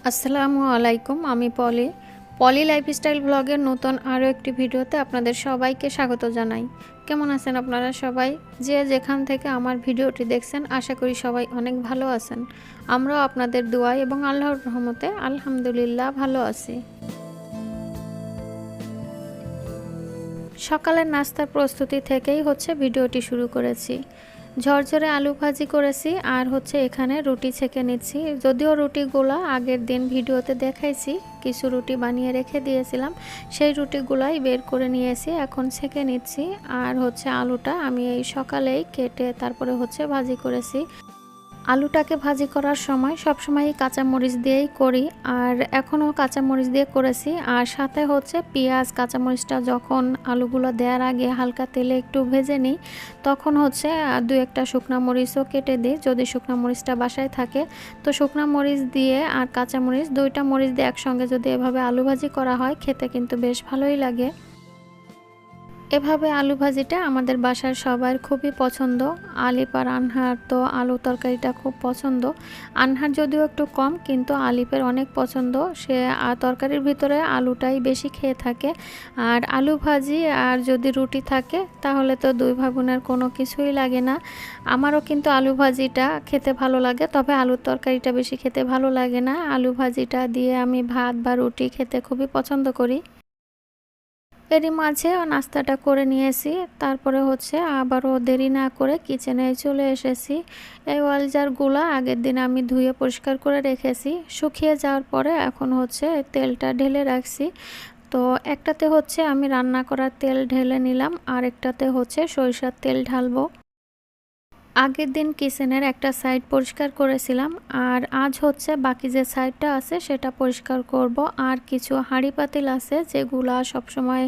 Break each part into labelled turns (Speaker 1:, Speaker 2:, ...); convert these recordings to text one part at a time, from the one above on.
Speaker 1: আসসালামু আলাইকুম। আমি পলি লাইফস্টাইল ব্লগের নতুন আরও একটি ভিডিওতে আপনাদের সবাইকে স্বাগত জানাই। কেমন আছেন আপনারা সবাই? যে যেখান থেকে আমার ভিডিওটি দেখছেন আশা করি সবাই অনেক ভালো আছেন। আমরাও আপনাদের দোয়া এবং আল্লাহর রহমতে আলহামদুলিল্লাহ ভালো আছি। সকালের নাস্তার প্রস্তুতি থেকেই ভিডিওটি শুরু করেছি। ঝরঝরে আলু ভাজি করেছি আর এখানে রুটি ছেঁকে নিচ্ছি। যদিও রুটিগুলা আগের দিন ভিডিওতে দেখাইছি, কিছু রুটি বানিয়ে রেখে দিয়েছিলাম, সেই রুটিগুলাই বের করে নিয়েছি, এখন ছেঁকে নিচ্ছি। আর আলুটা আমি এই সকালেই কেটে তারপরে ভাজি করেছি। আলুটাকে ভাজি করার সময় সবসময়ই কাঁচামরিচ দিয়েই করি, আর এখনও কাঁচামরিচ দিয়ে করেছি। আর সাথে পেঁয়াজ কাঁচামরিচটা যখন আলুগুলো দেওয়ার আগে হালকা তেলে একটু ভেজে নিই, তখন দু একটা শুকনো মরিচও কেটে দিই যদি শুকনো মরিচটা বাসায় থাকে। তো শুকনো মরিচ দিয়ে আর কাঁচামরিচ দুইটা মরিচ দিয়ে একসঙ্গে যদি এভাবে আলু ভাজি করা হয়, খেতে কিন্তু বেশ ভালোই লাগে। এভাবে আলু ভাজিটা আমাদের বাসার সবার খুবই পছন্দ। আলিপ আর আনহার তো আলু তরকারিটা খুব পছন্দ। আনহার যদিও একটু কম, কিন্তু আলিপের অনেক পছন্দ। সে তরকারির ভিতরে আলুটাই বেশি খেয়ে থাকে। আর আলু ভাজি আর যদি রুটি থাকে তাহলে তো দুই ভাই বোনের কোনো কিছুই লাগে না। আমারও কিন্তু আলু ভাজিটা খেতে ভালো লাগে, তবে আলুর তরকারিটা বেশি খেতে ভালো লাগে না। আলু ভাজিটা দিয়ে আমি ভাত বা রুটি খেতে খুবই পছন্দ করি। এরই মাঝে নাস্তাটা করে নিয়েছি, তারপরে আবারও দেরি না করে কিচেনে চলে এসেছি। এই ওয়াল জারগুলা আগের দিন আমি ধুয়ে পরিষ্কার করে রেখেছি, শুকিয়ে যাওয়ার পরে এখন তেলটা ঢেলে রাখছি। তো একটাতে আমি রান্না করার তেল ঢেলে নিলাম, আর একটাতে সরিষার তেল ঢালবো। আগের দিন কিচেনের একটা সাইড পরিষ্কার করেছিলাম, আর আজ বাকি যে সাইডটা আছে সেটা পরিষ্কার করব। আর কিছু হাঁড়ি পাতিল আছে যেগুলা সবসময়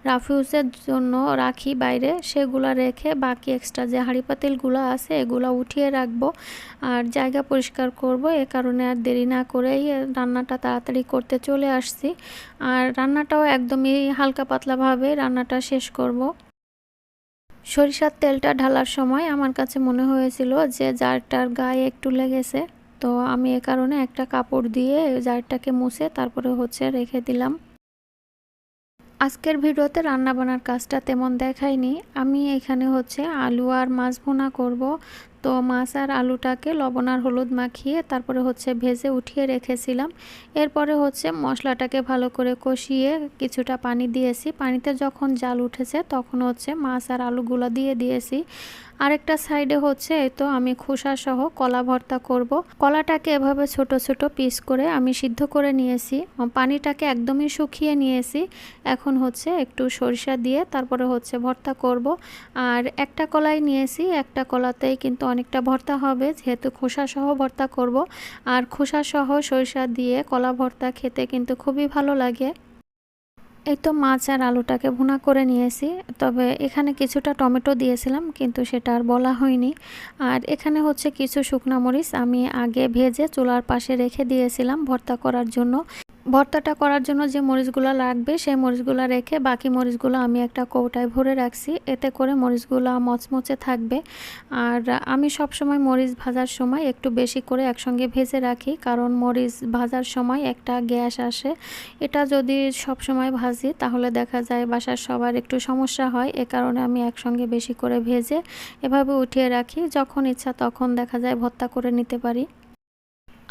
Speaker 1: রাফিউজের জন্য রাখি বাইরে, সেগুলা রেখে বাকি এক্সট্রা যে হাঁড়ি পাতিলগুলো আছে এগুলা উঠিয়ে রাখবো আর জায়গা পরিষ্কার করব। এ কারণে আর দেরি না করেই রান্নাটা তাড়াতাড়ি করতে চলে আসছি। আর রান্নাটাও একদমই হালকা পাতলাভাবে রান্নাটা শেষ করব। সরিষার তেলটা ঢালার সময় আমার কাছে মনে হয়েছিল যে জারটার গায়ে একটু লেগেছে, তো আমি এ কারণে একটা কাপড় দিয়ে জারটাকে মুছে তারপরে রেখে দিলাম। আজকের ভিডিওতে রান্না বান্নার কাজটা তেমন দেখাইনি। আমি এখানে আলু আর মাছ ভুনা করব। তো মাছ আর আলুটাকে লবণ আর হলুদ মাখিয়ে তারপরে ভেজে উঠিয়ে রেখেছিলাম। এরপরে মশলাটাকে ভালো করে কষিয়ে কিছুটা পানি দিয়েছি। পানিতে যখন জাল উঠেছে তখন মাছ আর আলুগুলো দিয়ে দিয়েছি। আরেকটা সাইডে এই তো আমি খোসা সহ কলা ভর্তা করব। কলাটাকে এভাবে ছোট ছোট পিস করে আমি সিদ্ধ করে নিয়েছি, পানিটাকে একদমই শুকিয়ে নিয়েছি। এখন একটু সরিষা দিয়ে তারপরে ভর্তা করব। আর একটা কলাই নিয়েছি, একটা কলাতেই কিন্তু অনেকটা ভর্তা হবে, যেহেতু খোসা সহ ভর্তা করব। আর খোসা সহ সরিষা দিয়ে কলা ভর্তা খেতে কিন্তু খুবই ভালো লাগে। এই তো মাছ আর আলুটাকে ভুনা করে নিয়েছি, তবে এখানে কিছুটা টমেটো দিয়েছিলাম কিন্তু সেটা আর বলা হয়নি। আর এখানে কিছু শুকনা মরিচ আমি আগে ভেজে চুলার পাশে রেখে দিয়েছিলাম ভর্তা করার জন্য। ভর্তাটা করার জন্য যে মরিচগুলো লাগবে সেই মরিচগুলো রেখে বাকি মরিচগুলো আমি একটা কৌটায় ভরে রাখছি, এতে করে মরিচগুলো মচমচে থাকবে। আর আমি সব সময় মরিচ ভাজার সময় একটু বেশি করে একসঙ্গে ভেজে রাখি, কারণ মরিচ ভাজার সময় একটা গ্যাস আসে। এটা যদি সব সময় ভাজি তাহলে দেখা যায় বাসার সবার একটু সমস্যা হয়। এ কারণে আমি একসঙ্গে বেশি করে ভেজে এভাবে উঠিয়ে রাখি, যখন ইচ্ছা তখন দেখা যায় ভর্তা করে নিতে পারি।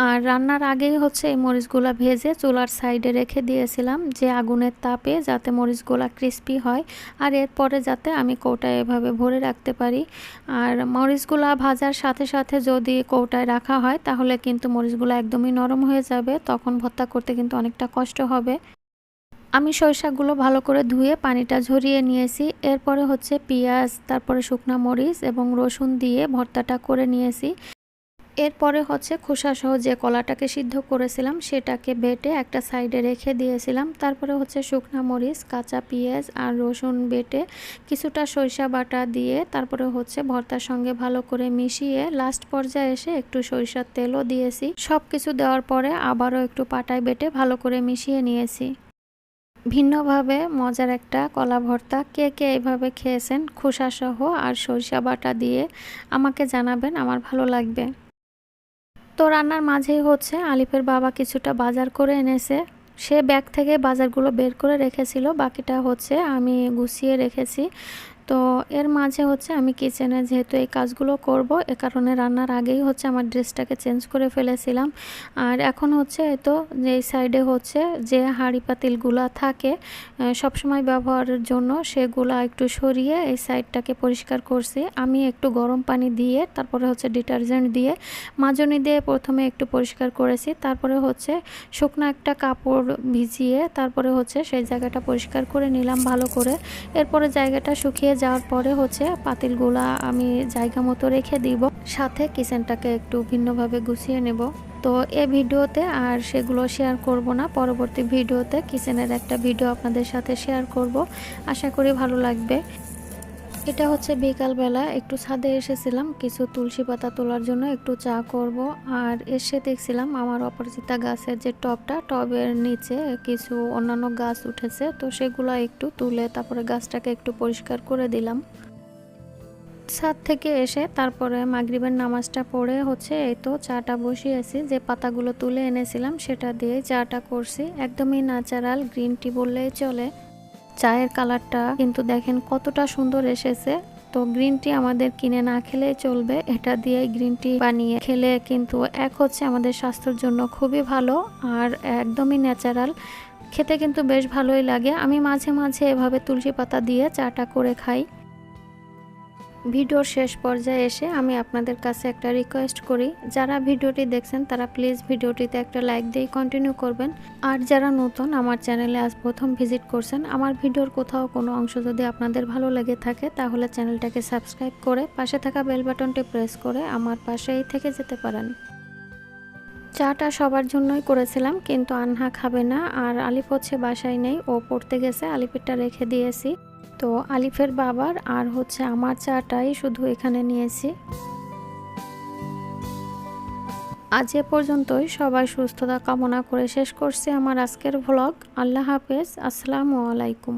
Speaker 1: আর রান্নার আগেই এই মরিচগুলা ভেজে চুলার সাইডে রেখে দিয়েছিলাম, যে আগুনের তাপে যাতে মরিচগুলা ক্রিস্পি হয়, আর এরপরে যাতে আমি কৌটায় এভাবে ভরে রাখতে পারি। আর মরিচগুলা ভাজার সাথে সাথে যদি কৌটায় রাখা হয় তাহলে কিন্তু মরিচগুলা একদমই নরম হয়ে যাবে, তখন ভর্তা করতে কিন্তু অনেকটা কষ্ট হবে। আমি সরিষাগুলো ভালো করে ধুয়ে পানিটা ঝরিয়ে নিয়েছি। এরপরে পেঁয়াজ, তারপরে শুকনা মরিচ এবং রসুন দিয়ে ভর্তাটা করে নিয়েছি। এরপরে খোসা সহ যে কলাটাকে সিদ্ধ করেছিলাম সেটাকে বেটে একটা সাইডে রেখে দিয়েছিলাম। তারপরে শুকনা মরিচ, কাঁচা পেঁয়াজ আর রসুন বেটে কিছুটা সরিষা বাটা দিয়ে তারপরে ভর্তার সঙ্গে ভালো করে মিশিয়ে লাস্ট পর্যায়ে এসে একটু সরিষার তেলও দিয়েছি। সব কিছু দেওয়ার পরে আবারও একটু পাটায় বেটে ভালো করে মিশিয়ে নিয়েছি। ভিন্নভাবে মজার একটা কলা ভর্তা কে কে এইভাবে খেয়েছেন খোসা সহ আর সরিষা বাটা দিয়ে আমাকে জানাবেন, আমার ভালো লাগবে। তো রান্নার মাঝেই হচ্ছে আলিফের বাবা কিছুটা বাজার করে এনেছে। সে ব্যাগ থেকে বাজারগুলো বের করে রেখেছিল, বাকিটা হচ্ছে আমি গুছিয়ে রেখেছি। তো এর মাঝে হচ্ছে আমি কিচেনে যেহেতু এই কাজগুলো করব, এ কারণে রান্নার আগেই হচ্ছে আমার ড্রেসটাকে চেঞ্জ করে ফেলেছিলাম। আর এখন হচ্ছে তো যে সাইডে হচ্ছে যে হাঁড়ি পাতিলগুলো থাকে সবসময় ব্যবহারের জন্য, সেগুলো একটু সরিয়ে এই সাইডটাকে পরিষ্কার করছি। আমি একটু গরম পানি দিয়ে তারপরে হচ্ছে ডিটারজেন্ট দিয়ে মাজনি দিয়ে প্রথমে একটু পরিষ্কার করেছি, তারপরে হচ্ছে শুকনো একটা কাপড় ভিজিয়ে তারপরে হচ্ছে সেই জায়গাটা পরিষ্কার করে নিলাম ভালো করে। এরপরে জায়গাটা শুকিয়ে যাওয়ার পরে হচ্ছে পাতিলগুলা আমি জায়গা মতো রেখে দিব, সাথে কিচেনটাকে একটু ভিন্নভাবে গুছিয়ে নেব। তো এই ভিডিওতে আর সেগুলো শেয়ার করব না, পরবর্তী ভিডিওতে কিচেনের একটা ভিডিও আপনাদের সাথে শেয়ার করব, আশা করি ভালো লাগবে। এটা হচ্ছে বিকালবেলা একটু ছাদে এসেছিলাম কিছু তুলসী পাতা তোলার জন্য, একটু চা করব। আর এসে দেখছিলাম আমার অপরাজিতা গাছের যে টবের নিচে কিছু অন্যান্য গাছ উঠেছে, তো সেগুলো একটু তুলে তারপরে গাছটাকে একটু পরিষ্কার করে দিলাম। ছাদ থেকে এসে তারপরে মাগরিবের নামাজটা পড়ে হচ্ছে এই তো চাটা বসিয়েছি, যে পাতাগুলো তুলে এনেছিলাম সেটা দিয়ে চাটা করছি। একদমই ন্যাচারাল গ্রিন টি বললেই চলে। চায়ের কালারটা কিন্তু দেখেন কতটা সুন্দর এসেছে। তো গ্রিন টি আমাদের কিনে না খেলেই চলবে, এটা দিয়ে গ্রিন টি বানিয়ে খেলে কিন্তু এক হচ্ছে আমাদের স্বাস্থ্যের জন্য খুবই ভালো, আর একদমই ন্যাচারাল, খেতে কিন্তু বেশ ভালোই লাগে। আমি মাঝে মাঝে এভাবে তুলসী পাতা দিয়ে চাটা করে খাই। ভিডিওর শেষ পর্যায়ে এসে আমি আপনাদের কাছে একটা রিকোয়েস্ট করি, যারা ভিডিওটি দেখছেন তারা প্লিজ ভিডিওটিতে একটা লাইক দিয়ে কন্টিনিউ করবেন। আর যারা নতুন আমার চ্যানেলে আজ প্রথম ভিজিট করছেন, আমার ভিডিওর কোথাও কোনো অংশ যদি আপনাদের ভালো লেগে থাকে তাহলে চ্যানেলটাকে সাবস্ক্রাইব করে পাশে থাকা বেল বাটনটি প্রেস করে আমার পাশেই থেকে যেতে পারেন। চাটা সবার জন্যই করেছিলাম, কিন্তু আনহা খাবে না, আর আলিফ হচ্ছে বাসায় নেই, ও পড়তে গেছে, আলিফেরটা রেখে দিয়েছি। তো আলিফের বাবার আর হচ্ছে আমার চাটাই শুধু এখানে নিয়েছি। আজ এ পর্যন্তই, সবাই সুস্থতা কামনা করে শেষ করছি আমার আজকের ভ্লগ। আল্লাহ হাফেজ, আসসালামু আলাইকুম।